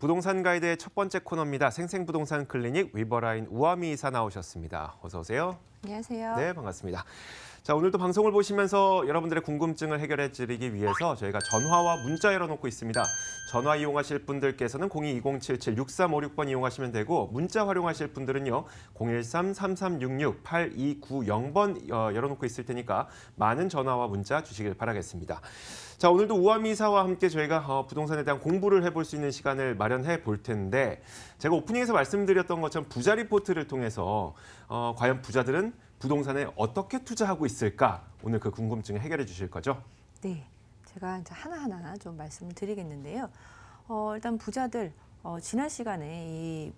부동산 가이드의 첫 번째 코너입니다. 생생부동산 클리닉 위버라인 우아미 이사 나오셨습니다. 어서 오세요. 안녕하세요. 네, 반갑습니다. 자, 오늘도 방송을 보시면서 여러분들의 궁금증을 해결해 드리기 위해서 저희가 전화와 문자 열어놓고 있습니다. 전화 이용하실 분들께서는 02-2077-6356번 이용하시면 되고 문자 활용하실 분들은요. 013-3366-8290번 열어놓고 있을 테니까 많은 전화와 문자 주시길 바라겠습니다. 자, 오늘도 우아미 이사와 함께 저희가 부동산에 대한 공부를 해볼 수 있는 시간을 마련해 볼 텐데 제가 오프닝에서 말씀드렸던 것처럼 부자 리포트를 통해서 과연 부자들은 부동산에 어떻게 투자하고 있을까? 오늘 그 궁금증을 해결해 주실 거죠? 네, 제가 이제 하나하나 좀 말씀을 드리겠는데요. 일단 부자들 지난 시간에 이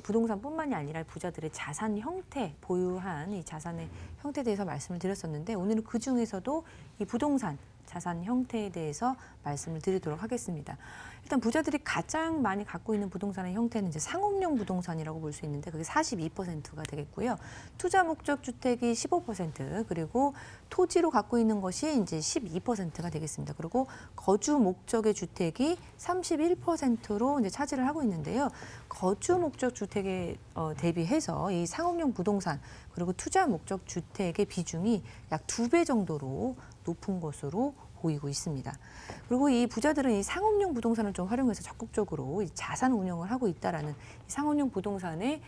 부동산뿐만이 아니라 부자들의 자산 형태, 보유한 이 자산의 형태에 대해서 말씀을 드렸었는데 오늘은 그 중에서도 이 부동산 자산 형태에 대해서 말씀을 드리도록 하겠습니다. 일단 부자들이 가장 많이 갖고 있는 부동산의 형태는 이제 상업용 부동산이라고 볼 수 있는데 그게 42%가 되겠고요. 투자 목적 주택이 15%, 그리고 토지로 갖고 있는 것이 이제 12%가 되겠습니다. 그리고 거주 목적의 주택이 31%로 이제 차지를 하고 있는데요. 거주 목적 주택에 대비해서 이 상업용 부동산 그리고 투자 목적 주택의 비중이 약 2배 정도로 높은 것으로 보이고 있습니다. 그리고 이 부자들은 이 상업용 부동산을 좀 활용해서 적극적으로 이 자산 운영을 하고 있다라는 이 상업용 부동산의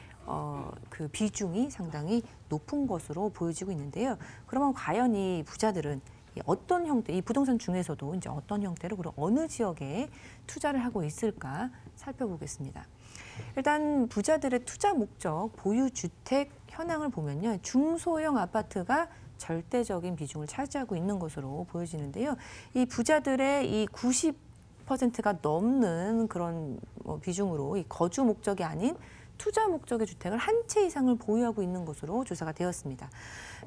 그 비중이 상당히 높은 것으로 보여지고 있는데요. 그러면 과연 이 부자들은 어떤 형태, 이 부동산 중에서도 이제 어떤 형태로 그리고 어느 지역에 투자를 하고 있을까 살펴보겠습니다. 일단 부자들의 투자 목적, 보유 주택 현황을 보면요, 중소형 아파트가 절대적인 비중을 차지하고 있는 것으로 보여지는데요. 이 부자들의 이 90%가 넘는 그런 비중으로 이 거주 목적이 아닌 투자 목적의 주택을 한 채 이상을 보유하고 있는 것으로 조사가 되었습니다.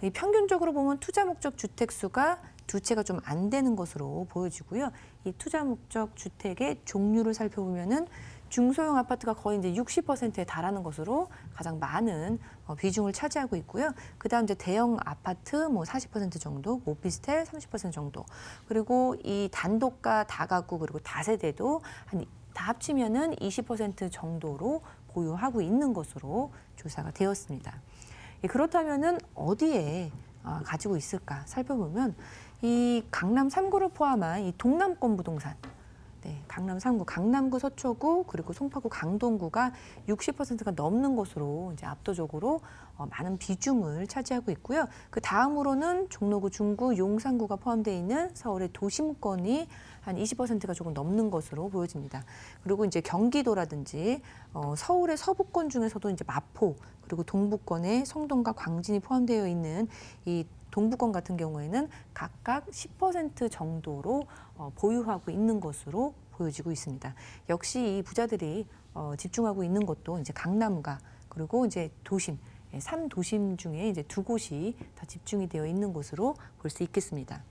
이 평균적으로 보면 투자 목적 주택 수가 2채가 좀 안 되는 것으로 보여지고요. 이 투자 목적 주택의 종류를 살펴보면은 중소형 아파트가 거의 이제 60%에 달하는 것으로 가장 많은 비중을 차지하고 있고요. 그다음 이제 대형 아파트 뭐 40% 정도, 오피스텔 30% 정도, 그리고 이 단독가 다가구 그리고 다세대도 다 합치면은 20% 정도로 보유하고 있는 것으로 조사가 되었습니다. 그렇다면은 어디에 가지고 있을까 살펴보면 이 강남 3구를 포함한 이 동남권 부동산. 네, 강남 3구, 강남구, 서초구, 그리고 송파구, 강동구가 60%가 넘는 것으로 이제 압도적으로 많은 비중을 차지하고 있고요. 그 다음으로는 종로구, 중구, 용산구가 포함되어 있는 서울의 도심권이 한 20%가 조금 넘는 것으로 보여집니다. 그리고 이제 경기도라든지 서울의 서부권 중에서도 이제 마포, 그리고 동부권의 성동과 광진이 포함되어 있는 이 동부권 같은 경우에는 각각 10% 정도로 보유하고 있는 것으로 보여지고 있습니다. 역시 이 부자들이 집중하고 있는 것도 이제 강남과 그리고 이제 도심, 3도심 중에 이제 2곳이 다 집중이 되어 있는 것으로 볼 수 있겠습니다.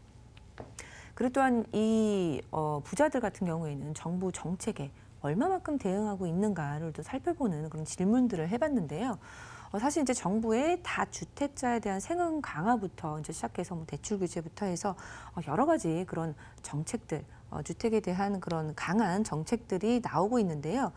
그리고 또한 이 부자들 같은 경우에는 정부 정책에 얼마만큼 대응하고 있는가를 또 살펴보는 그런 질문들을 해봤는데요. 사실 이제 정부의 다주택자에 대한 세금 강화부터 이제 시작해서 뭐 대출 규제부터 해서 여러 가지 그런 정책들, 주택에 대한 그런 강한 정책들이 나오고 있는데요.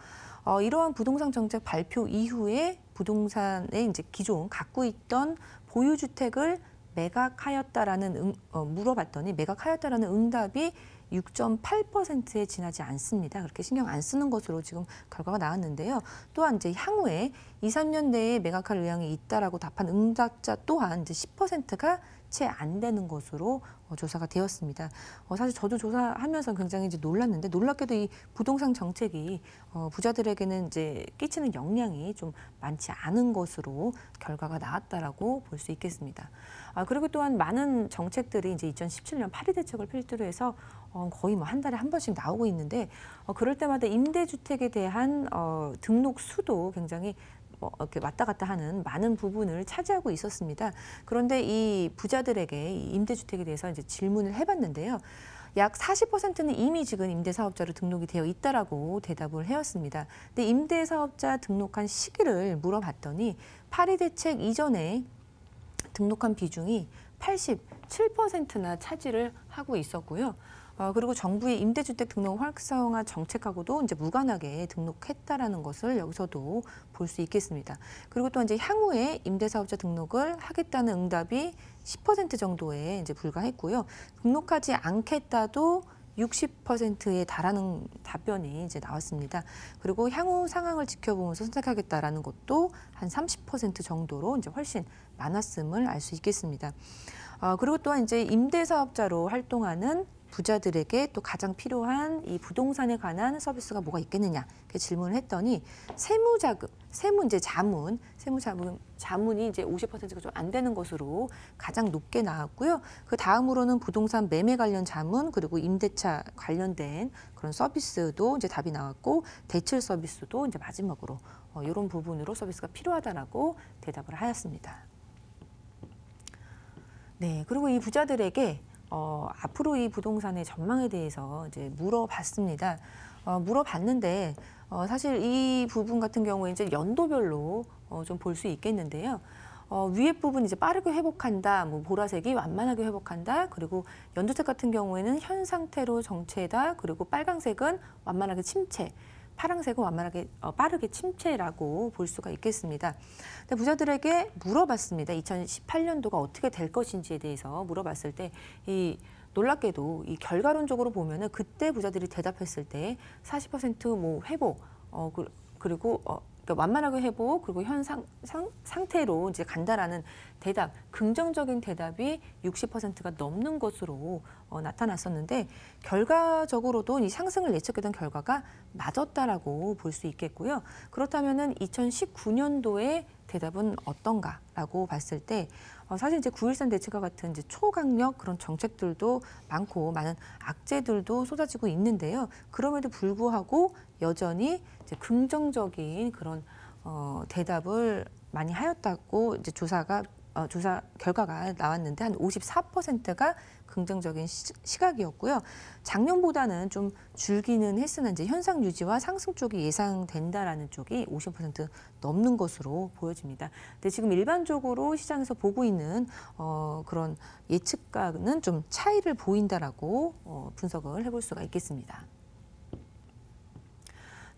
이러한 부동산 정책 발표 이후에 부동산에 이제 기존 갖고 있던 보유주택을 매각하였다라는 물어봤더니 매각하였다라는 응답이 6.8%에 지나지 않습니다. 그렇게 신경 안 쓰는 것으로 지금 결과가 나왔는데요. 또한 이제 향후에 2, 3년 내에 매각할 의향이 있다라고 답한 응답자 또한 이제 10%가 채 안 되는 것으로 조사가 되었습니다. 사실 저도 조사하면서 굉장히 이제 놀랐는데 놀랍게도 이 부동산 정책이 부자들에게는 이제 끼치는 영향이 좀 많지 않은 것으로 결과가 나왔다라고 볼 수 있겠습니다. 그리고 또한 많은 정책들이 이제 2017년 파리 대책을 필두로 해서 거의 뭐 한 달에 한 번씩 나오고 있는데 그럴 때마다 임대주택에 대한 등록 수도 굉장히 이렇게 왔다 갔다 하는 많은 부분을 차지하고 있었습니다. 그런데 이 부자들에게 이 임대주택에 대해서 이제 질문을 해봤는데요. 약 40%는 이미 지금 임대사업자로 등록이 되어 있다라고 대답을 해왔습니다. 근데 임대사업자 등록한 시기를 물어봤더니 파리 대책 이전에 등록한 비중이 87%나 차지를 하고 있었고요. 그리고 정부의 임대주택 등록 활성화 정책하고도 이제 무관하게 등록했다라는 것을 여기서도 볼 수 있겠습니다. 그리고 또 이제 향후에 임대사업자 등록을 하겠다는 응답이 10% 정도에 이제 불과했고요. 등록하지 않겠다도 60%에 달하는 답변이 이제 나왔습니다. 그리고 향후 상황을 지켜보면서 선택하겠다라는 것도 한 30% 정도로 이제 훨씬 많았음을 알 수 있겠습니다. 그리고 또한 이제 임대사업자로 활동하는 부자들에게 또 가장 필요한 이 부동산에 관한 서비스가 뭐가 있겠느냐 이렇게 질문을 했더니 세무자금, 자문이 이제 50%가 좀 안 되는 것으로 가장 높게 나왔고요. 그 다음으로는 부동산 매매 관련 자문 그리고 임대차 관련된 그런 서비스도 이제 답이 나왔고 대출 서비스도 이제 마지막으로 이런 부분으로 서비스가 필요하다라고 대답을 하였습니다. 네, 그리고 이 부자들에게 앞으로 이 부동산의 전망에 대해서 이제 물어봤습니다. 물어봤는데 사실 이 부분 같은 경우에 이제 연도별로 좀 볼 수 있겠는데요. 위에 부분 이제 빠르게 회복한다, 뭐 보라색이 완만하게 회복한다, 그리고 연두색 같은 경우에는 현 상태로 정체다, 그리고 빨강색은 완만하게 침체. 파란색은 완만하게 빠르게 침체라고 볼 수가 있겠습니다. 근데 부자들에게 물어봤습니다. 2018년도가 어떻게 될 것인지에 대해서 물어봤을 때 이 놀랍게도 이 결과론적으로 보면은 그때 부자들이 대답했을 때 40% 회복 그리고 그러니까 완만하게 회복 그리고 현 상태로 이제 간다라는 대답, 긍정적인 대답이 60%가 넘는 것으로 나타났었는데 결과적으로도 이 상승을 예측했던 결과가 맞았다라고 볼 수 있겠고요. 그렇다면은 2019년도의 대답은 어떤가라고 봤을 때 사실 이제 9.13 대책과 같은 이제 초강력 그런 정책들도 많고 많은 악재들도 쏟아지고 있는데요. 그럼에도 불구하고 여전히 이제 긍정적인 그런 대답을 많이 하였다고 이제 조사 결과가 나왔는데 한 54%가 긍정적인 시각이었고요. 작년보다는 좀 줄기는 했으나 이제 현상 유지와 상승 쪽이 예상된다라는 쪽이 50% 넘는 것으로 보여집니다. 근데 지금 일반적으로 시장에서 보고 있는 그런 예측과는 좀 차이를 보인다라고 분석을 해볼 수가 있겠습니다.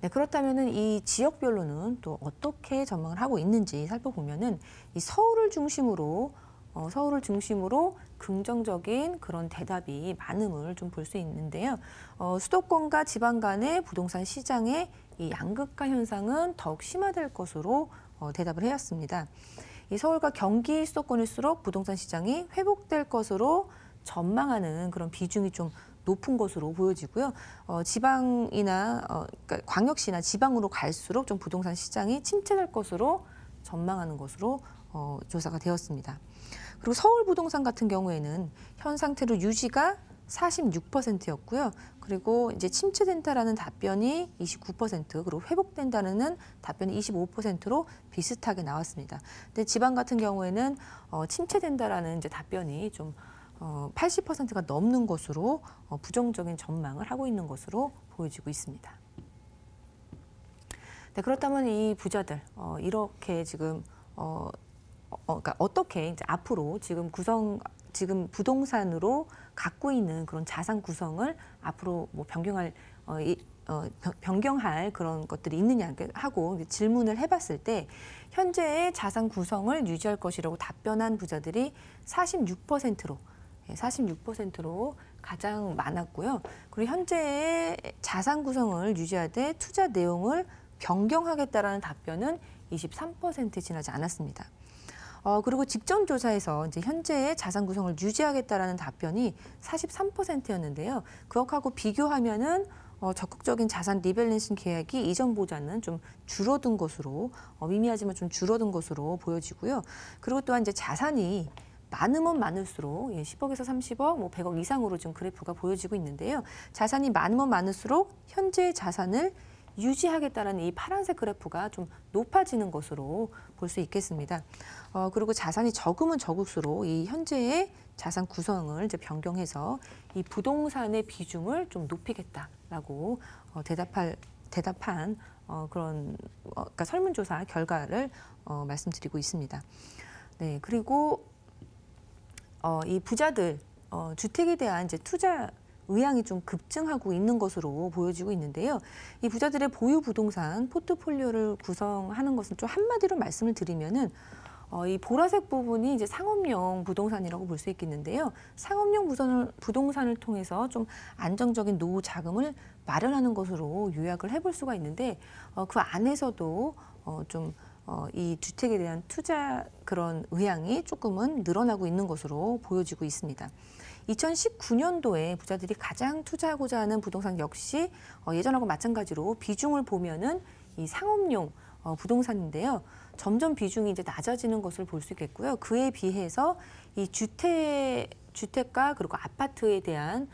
네, 그렇다면은 이 지역별로는 또 어떻게 전망을 하고 있는지 살펴보면은 이 서울을 중심으로 긍정적인 그런 대답이 많음을 좀 볼 수 있는데요. 수도권과 지방 간의 부동산 시장의 이 양극화 현상은 더욱 심화될 것으로 대답을 해왔습니다. 이 서울과 경기 수도권일수록 부동산 시장이 회복될 것으로 전망하는 그런 비중이 좀 높은 것으로 보여지고요. 지방이나 그러니까 광역시나 지방으로 갈수록 좀 부동산 시장이 침체될 것으로 전망하는 것으로 조사가 되었습니다. 그리고 서울 부동산 같은 경우에는 현 상태로 유지가 46%였고요. 그리고 이제 침체된다라는 답변이 29%, 그리고 회복된다는 답변이 25%로 비슷하게 나왔습니다. 근데 지방 같은 경우에는 침체된다라는 이제 답변이 좀 80%가 넘는 것으로 부정적인 전망을 하고 있는 것으로 보여지고 있습니다. 네, 그렇다면 이 부자들 이렇게 지금 그러니까 어떻게 이제 앞으로 지금 부동산으로 갖고 있는 그런 자산 구성을 앞으로 뭐 변경할 그런 것들이 있느냐 하고 질문을 해봤을 때 현재의 자산 구성을 유지할 것이라고 답변한 부자들이 46%로 가장 많았고요. 그리고 현재의 자산 구성을 유지하되 투자 내용을 변경하겠다라는 답변은 23%에 지나지 않았습니다. 그리고 직전 조사에서 이제 현재의 자산 구성을 유지하겠다라는 답변이 43%였는데요. 그것하고 비교하면은 적극적인 자산 리밸런싱 계획이 이전보다는 좀 줄어든 것으로 미미하지만 좀 줄어든 것으로 보여지고요. 그리고 또한 이제 자산이 많으면 많을수록 10억에서 30억, 뭐 100억 이상으로 지금 그래프가 보여지고 있는데요. 자산이 많으면 많을수록 현재의 자산을 유지하겠다는 이 파란색 그래프가 좀 높아지는 것으로 볼 수 있겠습니다. 그리고 자산이 적으면 적을수록 이 현재의 자산 구성을 이제 변경해서 이 부동산의 비중을 좀 높이겠다라고 대답한 그런 그러니까 설문조사 결과를 말씀드리고 있습니다. 네, 그리고 이 부자들 주택에 대한 이제 투자 의향이 좀 급증하고 있는 것으로 보여지고 있는데요. 이 부자들의 보유 부동산 포트폴리오를 구성하는 것은 좀 한마디로 말씀을 드리면은 이 보라색 부분이 이제 상업용 부동산이라고 볼 수 있겠는데요. 상업용 부동산을 통해서 좀 안정적인 노후 자금을 마련하는 것으로 요약을 해볼 수가 있는데 그 안에서도 이 주택에 대한 투자 그런 의향이 조금은 늘어나고 있는 것으로 보여지고 있습니다. 2019년도에 부자들이 가장 투자하고자 하는 부동산 역시 예전하고 마찬가지로 비중을 보면은 이 상업용 부동산인데요. 점점 비중이 이제 낮아지는 것을 볼 수 있겠고요. 그에 비해서 이 주택가 그리고 아파트에 대한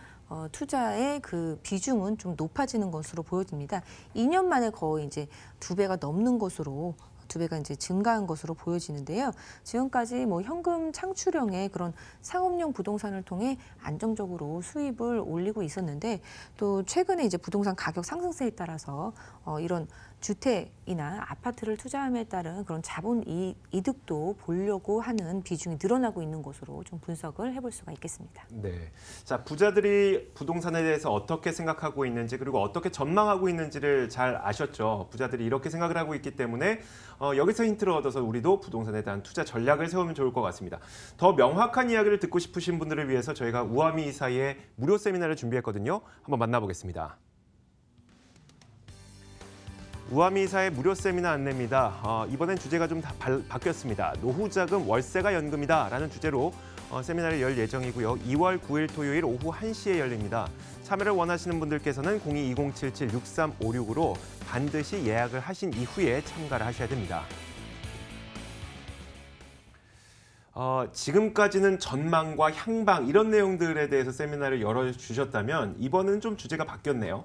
투자의 그 비중은 좀 높아지는 것으로 보여집니다. 2년 만에 거의 이제 2배가 넘는 것으로 2배가 이제 증가한 것으로 보여지는데요. 지금까지 뭐 현금 창출형의 그런 상업용 부동산을 통해 안정적으로 수입을 올리고 있었는데 또 최근에 이제 부동산 가격 상승세에 따라서 이런 주택이나 아파트를 투자함에 따른 그런 자본 이득도 보려고 하는 비중이 늘어나고 있는 것으로 좀 분석을 해볼 수가 있겠습니다. 네. 자, 부자들이 부동산에 대해서 어떻게 생각하고 있는지 그리고 어떻게 전망하고 있는지를 잘 아셨죠. 부자들이 이렇게 생각을 하고 있기 때문에 여기서 힌트를 얻어서 우리도 부동산에 대한 투자 전략을 세우면 좋을 것 같습니다. 더 명확한 이야기를 듣고 싶으신 분들을 위해서 저희가 우아미 이사의 무료 세미나를 준비했거든요. 한번 만나보겠습니다. 우아미 이사의 무료 세미나 안내입니다. 이번엔 주제가 좀 바뀌었습니다. 노후자금 월세가 연금이다 라는 주제로 세미나를 열 예정이고요. 2월 9일 토요일 오후 1시에 열립니다. 참여를 원하시는 분들께서는 02-2077-6356으로 반드시 예약을 하신 이후에 참가를 하셔야 됩니다. 지금까지는 전망과 향방 이런 내용들에 대해서 세미나를 열어주셨다면 이번은 좀 주제가 바뀌었네요.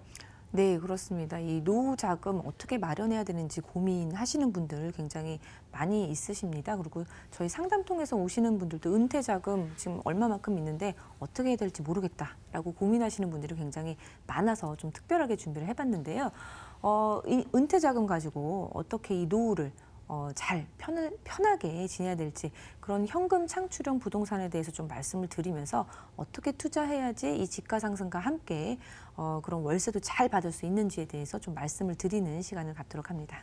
네, 그렇습니다. 이 노후 자금 어떻게 마련해야 되는지 고민하시는 분들 굉장히 많이 있으십니다. 그리고 저희 상담 통해서 오시는 분들도 은퇴 자금 지금 얼마만큼 있는데 어떻게 해야 될지 모르겠다라고 고민하시는 분들이 굉장히 많아서 좀 특별하게 준비를 해봤는데요. 이 은퇴 자금 가지고 어떻게 이 노후를 잘 편하게 지내야 될지 그런 현금 창출형 부동산에 대해서 좀 말씀을 드리면서 어떻게 투자해야지 이 집가 상승과 함께 그런 월세도 잘 받을 수 있는지에 대해서 좀 말씀을 드리는 시간을 갖도록 합니다.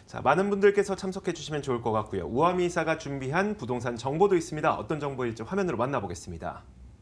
자, 많은 분들께서 참석해 주시면 좋을 것 같고요. 우아미 이사가 준비한 부동산 정보도 있습니다. 어떤 정보일지 화면으로 만나보겠습니다.